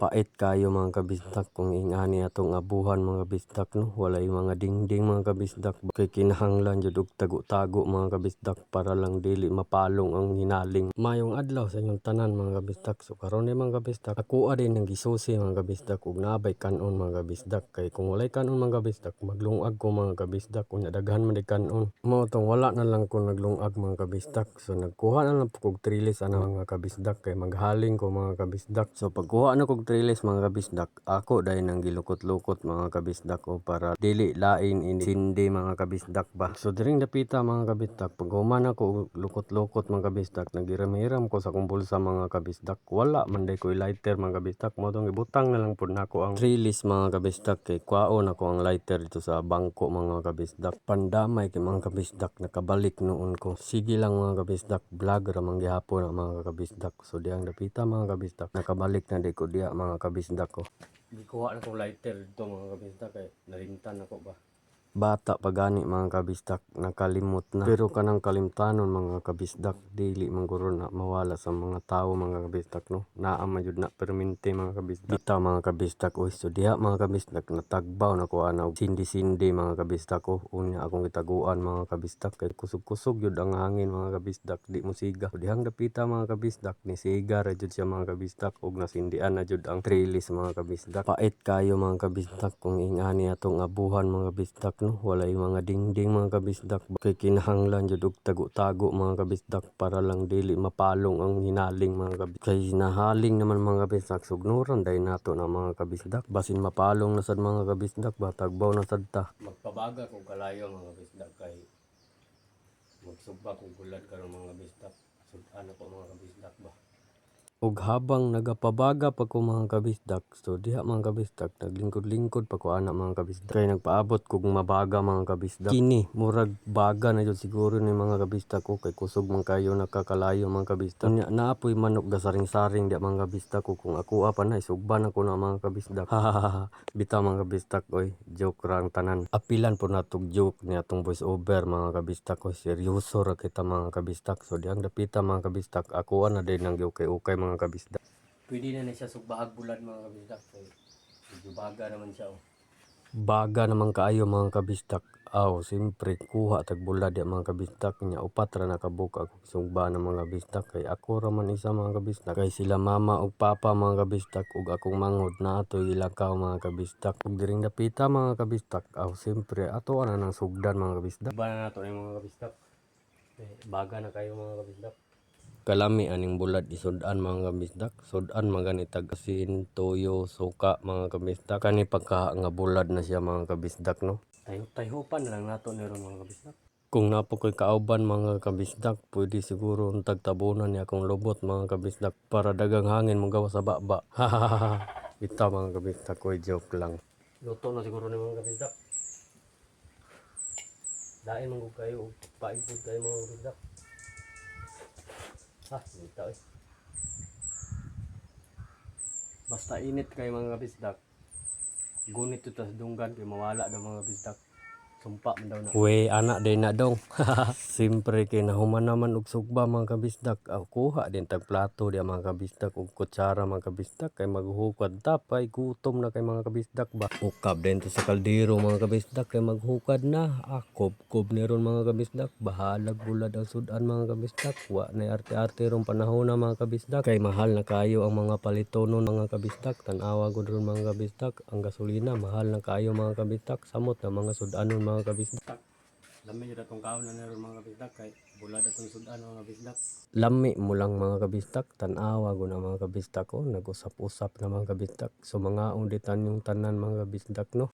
Pait kayo mga kabisdak kung ingani atong abuhan mga kabisdak no. Walay mga dingding mga kabisdak. Kay kinahanglan jud og tago-tago mga kabisdak para lang dili mapalong ang hinaling. Mayong adlaw sa inyong tanan mga kabisdak. So karon ni mga kabisdak, ako din ang gisusi mga kabisdak ug naabay kanon mga kabisdak. Kay kung walay kanon mga kabisdak, maglungag ko mga kabisdak kung daghan man di kanon. Mao tong wala na lang ko naglungag mga kabisdak. So nagkuha na lang po kog trilis ana mga kabisdak kay maghaling ko mga kabisdak. So pagkuha na kog trilis mga kabisdak, ako dahil nang gilukot-lukot mga kabisdak o para dili lain sindi mga kabisdak ba. So diring dapita mga kabisdak, pag human ako lukot-lukot mga kabisdak, nagiram-hiram ko sa kumpul sa mga kabisdak, wala man day ko lighter mga kabisdak, mo tong ibutang na lang pud nako ang trilis mga kabisdak kay kwaon ako ang lighter dito sa bangko mga kabisdak. Pandamay kay mga kabisdak, nakabalik noon ko. Sige lang mga kabisdak, vlog ra man gihapon ang mga kabisdak. So diang dapita mga kabisdak, nakabalik na di ko diya mga kabisdak ko. Gikuha na ko lighter dito mga kabisdak kay nalimtan ako ba. Bata pa gani mga kabisdak, nakalimot na. Pero kanang kalimtanon mga kabisdak, dili man guro na mawala sa mga tao mga kabisdak no. Naa man jud na permente mga kabisdak. Bitaw mga kabisdak, oy so diha mga kabisdak, natagbaw na ko ana og sindi-sindi mga kabisdak ko. Unya akong gitaguan mga kabisdak kay kusog-kusog jud ang hangin mga kabisdak, di mo siga. So dihang dapita mga kabisdak, ni siga ra jud siya mga kabisdak ug nasindian na jud ang trilis mga kabisdak. Pait kayo mga kabisdak kung ingani atong abuhan mga kabisdak no. Walay mga dingding mga kabisdak. Kay kinahanglan jud og tago-tago mga kabisdak para lang dili mapalong ang hinaling mga kabisdak. Kay nahaling naman mga kabisdak, sugnuran dahil nato na mga kabisdak. Basin mapalong na sad mga kabisdak, batagbaw na sad ta. Magpabaga kung kalayo mga kabisdak kay magsugba kung gulad karon mga kabisdak. Sudan ako mga kabisdak ba. Ug habang nagapabaga pa ko mga kabisdak, so diha mga kabisdak, naglingkod-lingkod pa ko ana mga kabisdak. Kay nagpaabot kog mabaga mga kabisdak. Kini, murag baga na jud siguro ni mga kabisdak ko, kay kusog man kayo nakakalayo mga kabisdak. Nya naapoy manok gasaring-saring diha mga kabisdak ko, kung ako pa na isugban ako na mga kabisdak. Hahaha, bitaw mga kabisdak, oy, joke ra ang tanan. Apilan po natong joke ni atong voice over mga kabisdak ko, seryoso ra kita mga kabisdak. So diang dapita mga kabisdak, ako na din nang ukay-ukay mga kabisdak. Pwede na siya sugbahag bulad mga kabisdak. Medyo baga naman siya. Baga naman kaayo mga kabisdak. Aw, siyempre kuha tag bulad ya mga kabisdak nya upat ra nakabuka ako sugba na mga kabisdak kay ako ra man isa mga kabisdak. Kay sila mama ug papa mga kabisdak ug akong mangod na atoy ilakaw mga kabisdak. Ug diring dapita mga kabisdak, aw siyempre ato ana nang sugdan mga kabisdak. Ba na nato ni mga kabisdak. Baga na kayo mga kabisdak. Kalami aning bulad isud-an mga kabisdak. Sud-an magani tag asin, toyo, suka mga kabisdak. Kani pagka nga bulad na siya mga kabisdak no. Tayo-tayopan na lang nato ni mga kabisdak. Kung napo koy kauban mga kabisdak, pwede siguro untag tabunan ni akong lubot mga kabisdak para dagang hangin mong gawa sa baba. Bitaw mga kabisdak, koy joke lang. Luto na siguro ni mga kabisdak. Dain mong kayo, paipod kayo mga kabisdak. Bitaw eh. Basta init kayo mga kabisdak. Gunit ito sa dunggan kay mawala daw mga kabisdak. Sumpa man daw na. We, anak din na dong. Siyempre kay nahuman naman og sugba mga kabisdak. Kuha din tag plato diya mga kabisdak ug kutsara mga kabisdak kay maghukad tapay gutom na kay mga kabisdak ba. Ukab din to sa kaldero mga kabisdak kay maghukad na. Kob ni ron mga kabisdak. Bahalag bulad ang sudan mga kabisdak. Wa na arte-arte ron panahon na mga kabisdak. Kay mahal na kayo ang mga palitonon mga kabisdak. Tanawa gud ron mga kabisdak. Ang gasolina mahal na kayo mga kabisdak. Samot na mga sudanon mga kabisdak. Lami jud atong kaon na ron mga kabisdak kay bulad atong sudan mga kabisdak. Lami mo lang mga kabisdak, tan-awa gud na mga kabisdak ko, nag-usap-usap na mga kabisdak. So mga unditan yung tanan mga kabisdak no.